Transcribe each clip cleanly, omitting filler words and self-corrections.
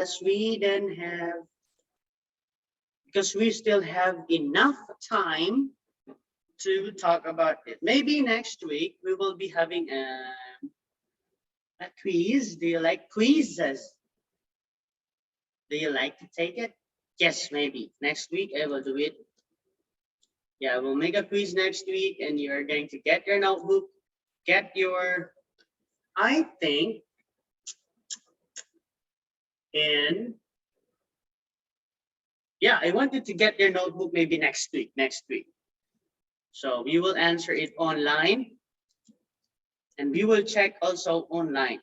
As we then have, because we still have enough time to talk about it. Maybe next week we will be having a quiz. Do you like quizzes? Do you like to take it? Yes, maybe. Next week I will do it. Yeah, we'll make a quiz next week and you're going to get your notebook, get your, I think, and yeah, I wanted to get your notebook maybe next week. So we will answer it online and we will check also online.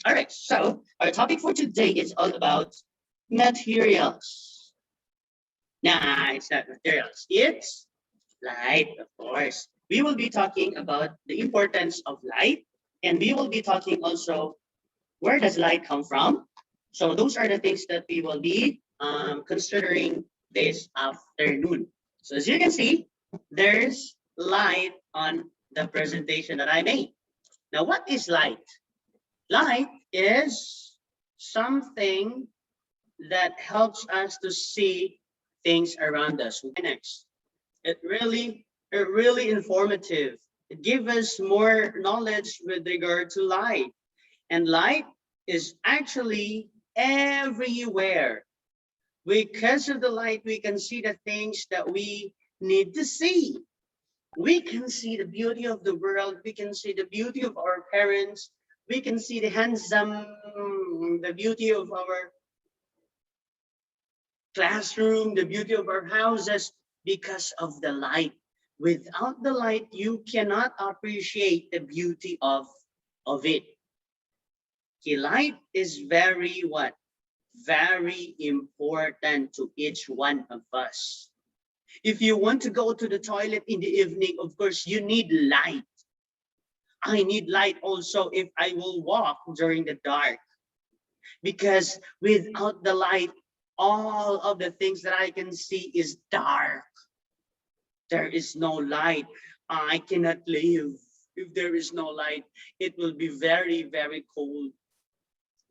All right, so our topic for today is all about materials. Nah, it's not materials, it's light, of course. We will be talking about the importance of light, and we will be talking also where does light come from. So those are the things that we will be considering this afternoon. So as you can see, there's light on the presentation that I made. Now, what is light? Light is something that helps us to see things around us. Next, it really informative. It gives us more knowledge with regard to light. And light is actually everywhere. Because of the light, we can see the things that we need to see. We can see the beauty of the world. We can see the beauty of our parents. We can see the beauty of our classroom, the beauty of our houses, because of the light. Without the light, you cannot appreciate the beauty of it. Okay, light is very what? Very important to each one of us. If you want to go to the toilet in the evening, of course, you need light. I need light also if I will walk during the dark. Because without the light, all of the things that I can see is dark. There is no light. I cannot live. If there is no light, it will be very, very cold.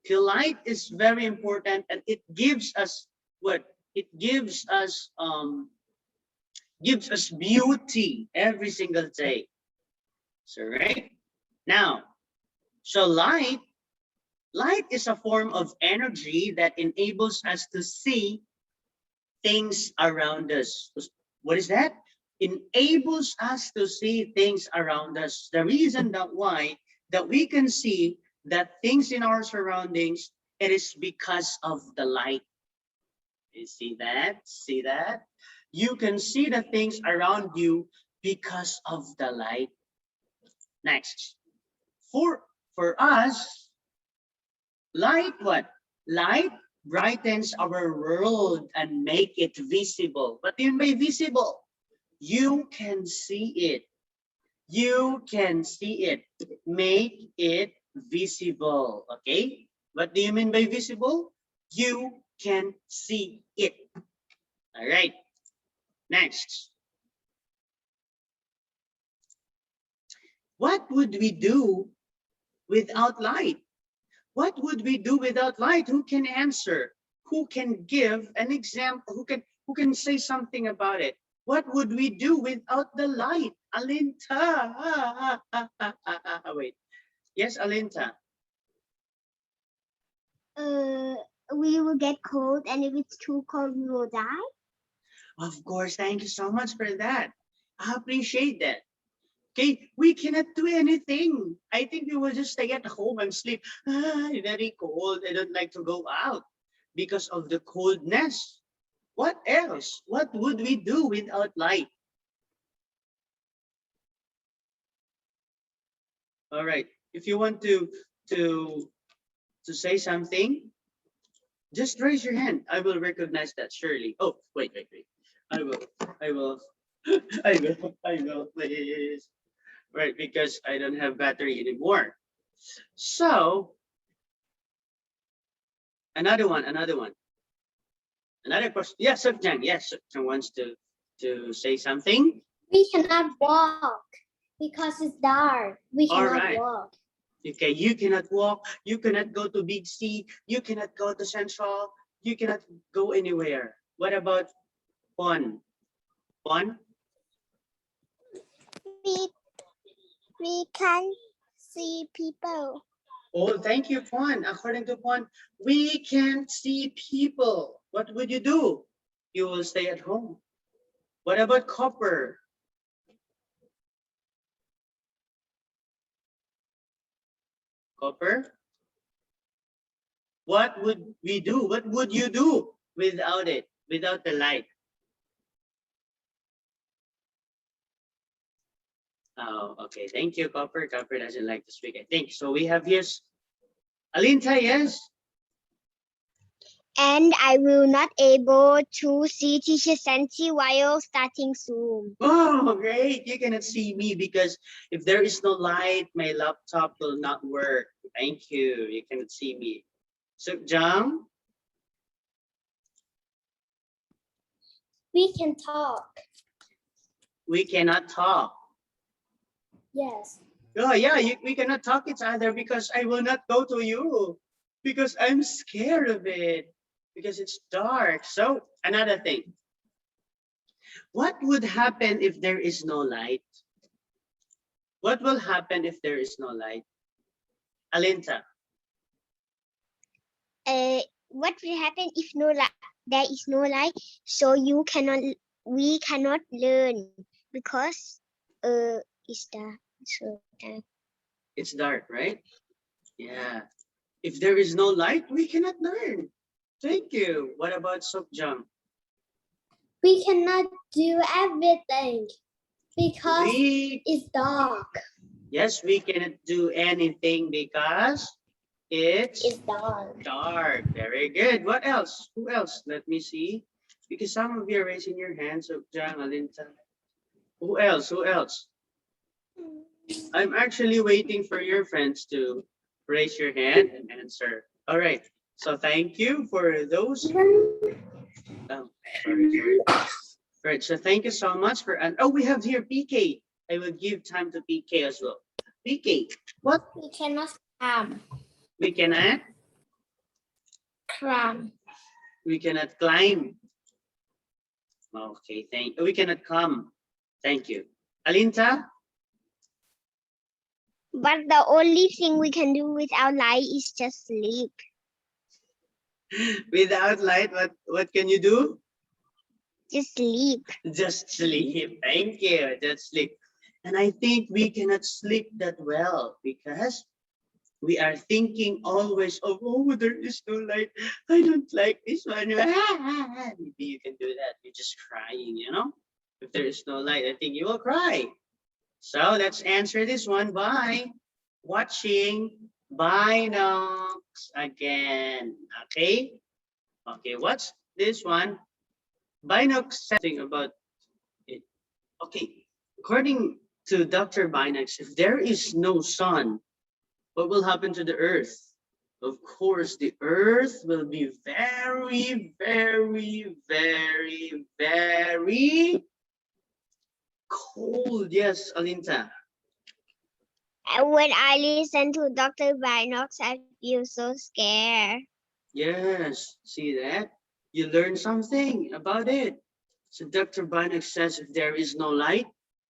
The light is very important, and it gives us what? It gives us beauty every single day. So right now, so light is a form of energy that enables us to see things around us. What is that? Enables us to see things around us. The reason that why that we can see that things in our surroundings, it is because of the light. You see that? See that? You can see the things around you because of the light. Next, for us, light what? Light brightens our world and make it visible. What do you mean by visible? You can see it. You can see it. Make it visible. Okay? What do you mean by visible? You can see it. All right. Next. What would we do without light? What would we do without light? Who can answer? Who can give an example? Who can say something about it? What would we do without the light? Alinta. Wait. Yes, Alinta. We will get cold, and if it's too cold, we will die. Of course, thank you so much for that. I appreciate that. Okay, we cannot do anything. I think we will just stay at home and sleep. Very cold. I don't like to go out because of the coldness. What else? What would we do without light? All right. If you want to say something, just raise your hand. I will recognize that surely. Oh, wait. I will, I will, please. Right, because I don't have battery anymore. So, another one. Another question. Yes, Sukjang. Yes, Sukjang wants to say something. We cannot walk because it's dark. We cannot right. walk. Okay, you cannot walk, you cannot go to Big C, you cannot go to Central, you cannot go anywhere. What about Pon? Pon? We we can see people. Oh, thank you, Pon. According to Pon, we can't see people. What would you do? You will stay at home. What about Copper? Copper? What would we do? What would you do without it, without the light? Oh, okay. Thank you, Copper. Copper doesn't like to speak, I think. So we have here Alinta, yes? And I will not able to see teacher Santi while starting Zoom. Oh, great. You cannot see me because if there is no light, my laptop will not work. Thank you. You cannot see me. So, Jam, We can talk. we cannot talk. Yes. Oh, yeah, we cannot talk each other because I will not go to you because I'm scared of it because it's dark. So, another thing. What would happen if there is no light? What will happen if there is no light? Alinta. What will happen if no light? There is no light, so we cannot learn because it's dark. So dark. It's dark, right? Yeah. If there is no light, we cannot learn. Thank you. What about Sokjang? We cannot do everything because We, it's dark. yes, we cannot do anything because it's It's dark. dark. Very good. What else? Who else? Let me see. Because some of you are raising your hands, Sokjang, Alinta. Who else? Who else? I'm actually waiting for your friends to raise your hand and answer. All right. So thank you for those. Oh, sorry. Right. So thank you so much for. And oh, we have here PK. I will give time to PK as well. PK, what We cannot climb. we cannot Climb. we cannot climb. Okay. We cannot come. Thank you. Alinta. But the only thing we can do without light is just sleep. Without light, what can you do? Just sleep. Just sleep. Thank you. Just sleep. And I think we cannot sleep that well because we are thinking always of, oh, there is no light. I don't like this one. Maybe you can do that. You're just crying, you know? If there is no light, I think you will cry. So let's answer this one by watching Binocs again. Okay? Okay, what's this one? Binocs something about it. Okay, according to Dr. Binocs, if there is no sun, what will happen to the earth? Of course, the earth will be very, very, very, very cold. Yes, Alinta. And when I listen to Dr. Binox, I feel so scared. Yes, see that? You learn something about it. So Dr. Binocs says if there is no light,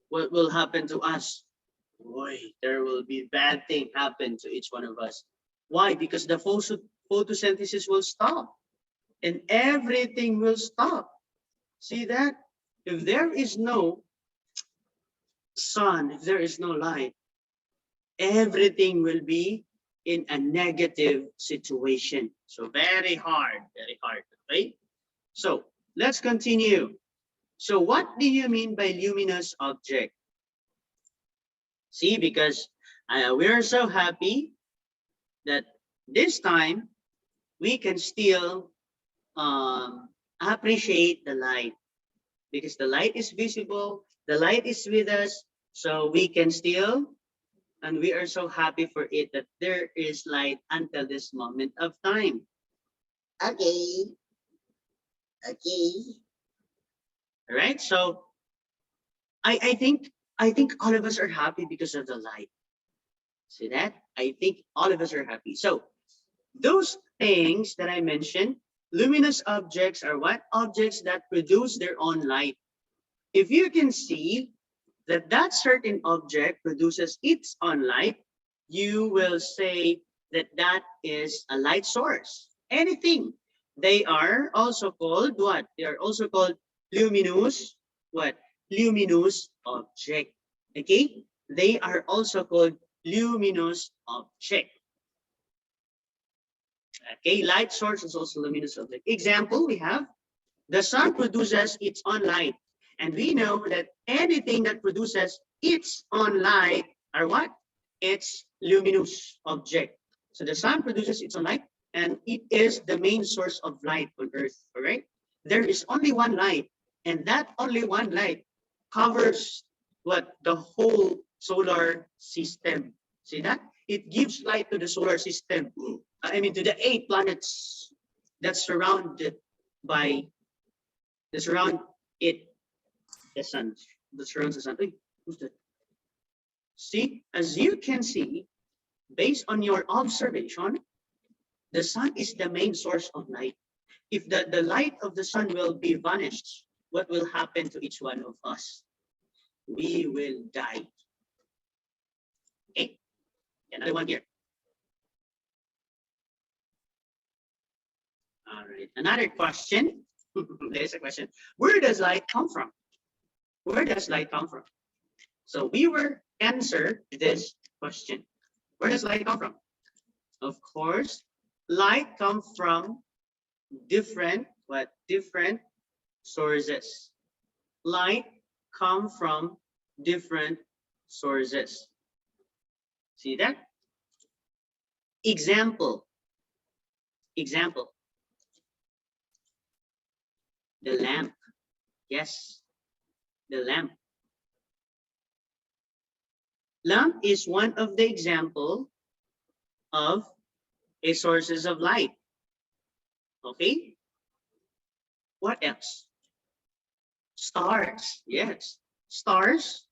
what will happen to us? Boy, there will be bad thing happen to each one of us. Why? Because the photosynthesis will stop and everything will stop. See that? If there is no sun, if there is no light, everything will be in a negative situation. So very hard, right? So let's continue. So what do you mean by luminous object? See, because we're so happy that this time we can still appreciate the light because the light is visible, the light is with us, so we can still, and we are so happy for it that there is light until this moment of time. Okay. Okay. All right. So I think all of us are happy because of the light. See that? I think all of us are happy. So those things that I mentioned, luminous objects are what? Objects that produce their own light. If you can see that that certain object produces its own light, you will say that that is a light source. Anything. They are also called what? They are also called luminous, what? Luminous object. Okay? They are also called luminous object. Okay, light source is also luminous object. Example, we have the sun produces its own light. And we know that anything that produces its own light are what? It's luminous object. So the sun produces its own light, and it is the main source of light on earth, all right? There is only one light, and that only one light covers what? The whole solar system. See that? It gives light to the solar system. I mean, to the 8 planets that's surrounded by, that surround it, the sun, that surrounds the sun. Hey, who's that? See, as you can see, based on your observation, the sun is the main source of light. If the light of the sun will be vanished, what will happen to each one of us? We will die. Okay, another one here. All right, another question. There's a question. Where does light come from? Where does light come from? So we will answer this question. Where does light come from? Of course, light comes from different sources. Light come from different sources. See that? Example. The lamp. Yes, the lamp. Lamp is one of the example of a sources of light. Okay. What else? Stars. Yes, stars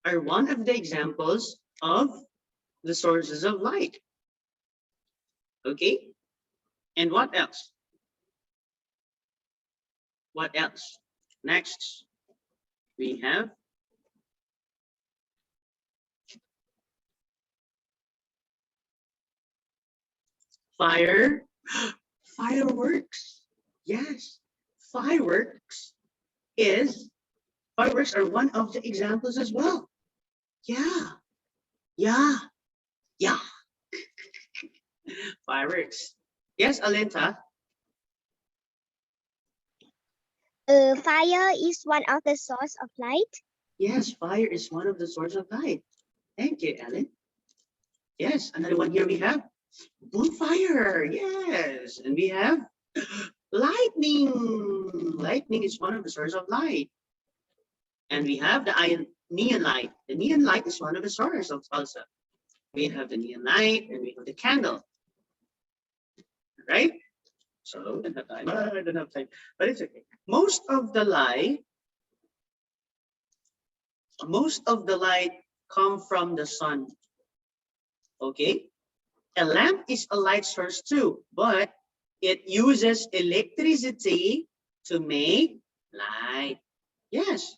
are one of the examples of the sources of light. Okay. And what else? What else? Next, we have fire. Fireworks. Yes, fireworks are one of the examples as well. Yeah. Fireworks. Yes, Alenta. Fire is one of the source of light. Yes, fire is one of the source of light. Thank you, Ellen. Yes, another one here we have bonfire. Yes, and we have lightning. Lightning is one of the source of light. And we have the neon light. The neon light is one of the source of also. We have the neon light and we have the candle. Right? So I don't have time, but it's okay. Most of the light come from the sun. Okay, a lamp is a light source too, but it uses electricity to make light. Yes,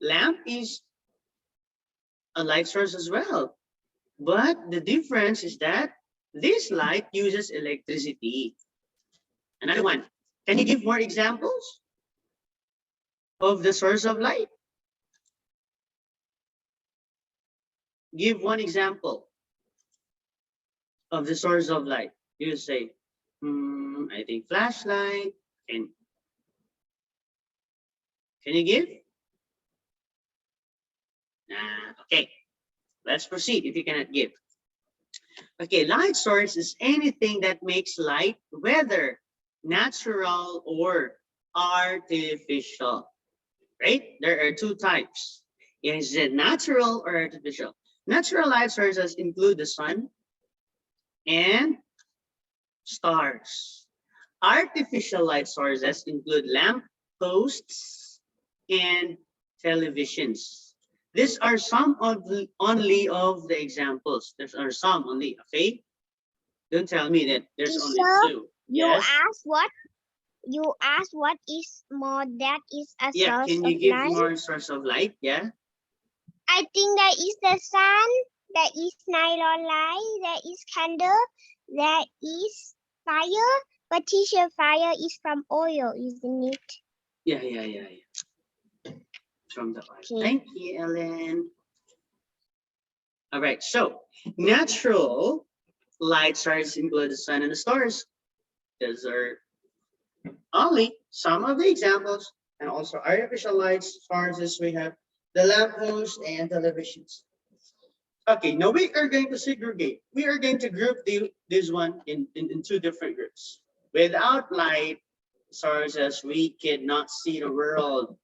lamp is a light source as well, but the difference is that this light uses electricity. Another one. Can you give more examples of the source of light? Give one example of the source of light. You say, I think flashlight. And can you give? Okay, let's proceed if you cannot give. Okay, light source is anything that makes light, whether natural or artificial, right? There are two types. Is it natural or artificial? Natural light sources include the sun and stars. Artificial light sources include lamp posts and televisions. These are some of the only of the examples. There are some only, okay? Don't tell me that there's only Teacher, two. you Yes. ask what? You ask what is more that is a Yeah, source can of you give light? more source of light? Yeah. I think there is the sun, there is nylon light, there is candle, there is fire. But teacher, fire is from oil, isn't it? Yeah. From the oil. Okay. Thank you, Ellen. All right, so natural light sources include the sun and the stars. Those are only some of the examples, and also artificial light sources we have the lamppost and televisions. Okay, now we are going to segregate. We are going to group this one in two different groups. Without light sources, we cannot see the world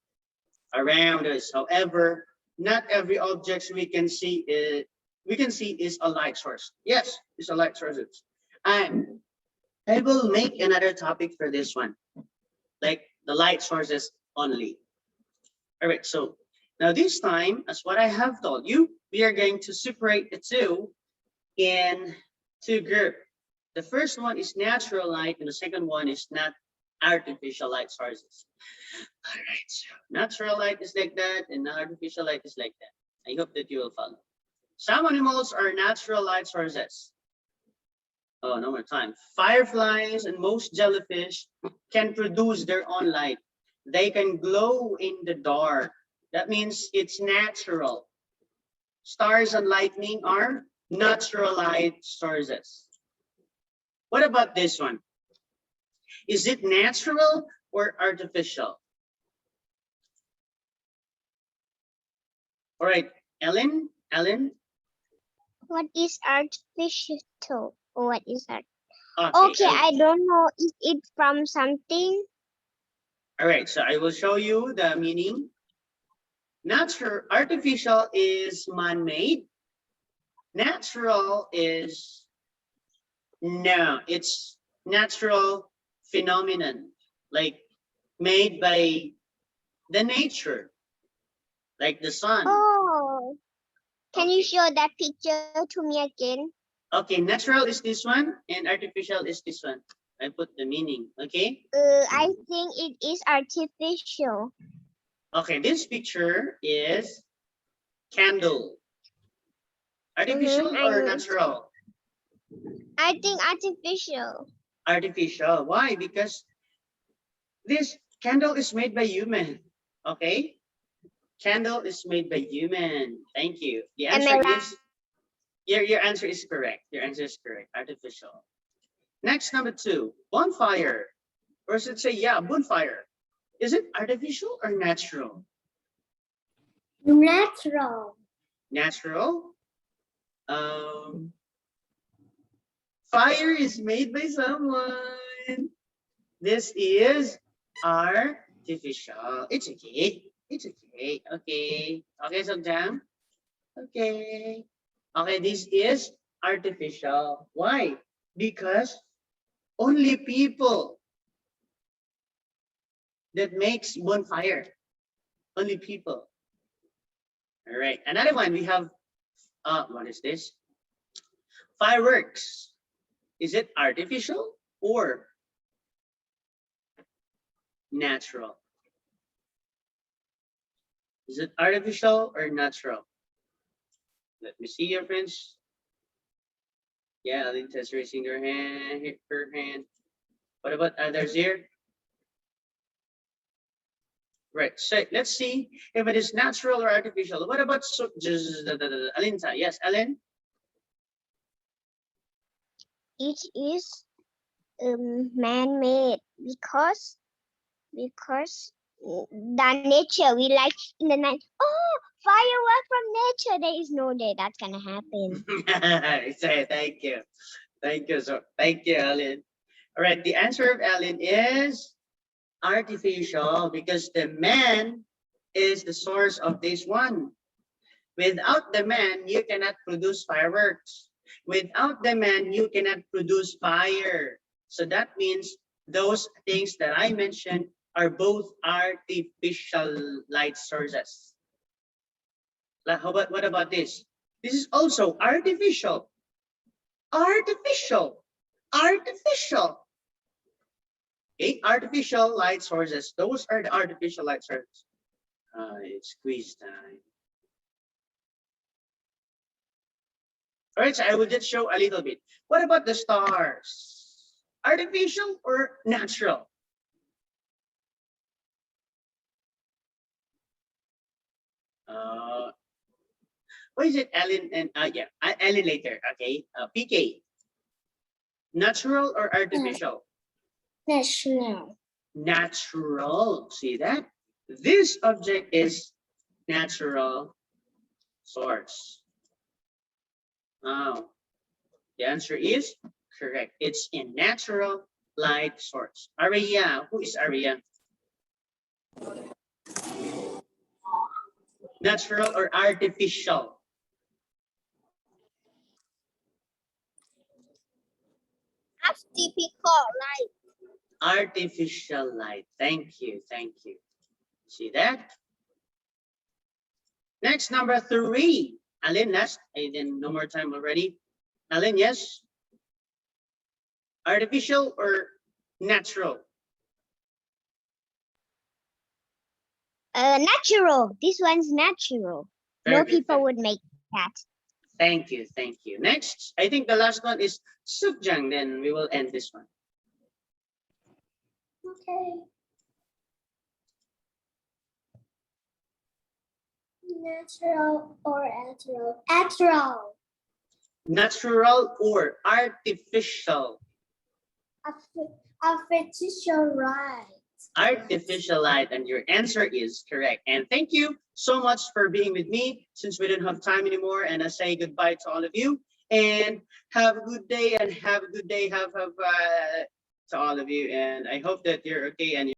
around us. However, not every object we can see is a light source. Yes, it's a light source. And I will make another topic for this one, like the light sources only. All right, so now this time, as what I have told you, we are going to separate the two in two groups. The first one is natural light, and the second one is not artificial light sources. All right, so natural light is like that, and artificial light is like that. I hope that you will follow. Some animals are natural light sources. Oh, no more time. Fireflies and most jellyfish can produce their own light. They can glow in the dark. That means it's natural. Stars and lightning are natural light sources. What about this one? Is it natural or artificial? All right, Ellen. What is artificial? Or what is that? Ellen. Okay, I don't know. Is it from something? All right, so I will show you the meaning. Natural, artificial is man-made. Natural is, no, it's natural phenomenon, like made by the nature, like the sun. Oh, can you Okay. show that picture to me again? Okay, natural is this one and artificial is this one. I put the meaning, okay? I think it is artificial. Okay, this picture is candle. Artificial I or know. natural? I think artificial. Artificial. Why? Because this candle is made by human. Okay? Candle is made by human. Thank you. The Am answer I right? is your answer is correct. Your answer is correct. Artificial. Next, number 2, bonfire. Or should say, yeah, bonfire. Is it artificial or natural? Natural. Natural. Fire is made by someone. This is artificial. It's okay. It's okay. Okay. Okay, so jam. Okay. Okay, this is artificial. Why? Because only people that makes bonfire. Only people. All right. Another one we have. What is this? Fireworks. Is it artificial or natural? Is it artificial or natural? Let me see your friends. Yeah, Alinta's raising her hand. What about others here? Right, so let's see if it is natural or artificial. What about just Alinta? Yes, Ellen? It is man-made because the nature we like in the night. Oh, firework from nature. There is no day that's gonna happen. Say thank you. Thank you. So thank you, Ellen. All right, the answer of Ellen is artificial because the man is the source of this one. Without the man, you cannot produce fireworks. Without the man, you cannot produce fire. So that means those things that I mentioned are both artificial light sources. What about this? This is also artificial. Artificial. Artificial. Okay, artificial light sources. Those are the artificial light sources. It's quiz time. All right, so I will just show a little bit. What about the stars? Artificial or natural? What is it, Ellen? And yeah, Ellen later. Okay, PK. Natural or artificial? National. Natural. See that? This object is natural source. Now, the answer is correct. It's a natural light source. Aria, who is Aria? Natural or artificial? Artificial light. Artificial light. Thank you. Thank you. See that? Next, number 3. Alin, last. And then no more time already. Alin, yes? Artificial or natural? Natural. This one's natural. No Very good, people thank- would make that. Thank you. Thank you. Next, I think the last one is Sukjang. Then we will end this one. Okay. Natural or natural? Natural. Natural or artificial? Artificial light. Artificial light, and your answer is correct. And thank you so much for being with me, since we don't have time anymore. And I say goodbye to all of you, and have a good day, and have a good day. Have to all of you, and I hope that you're okay and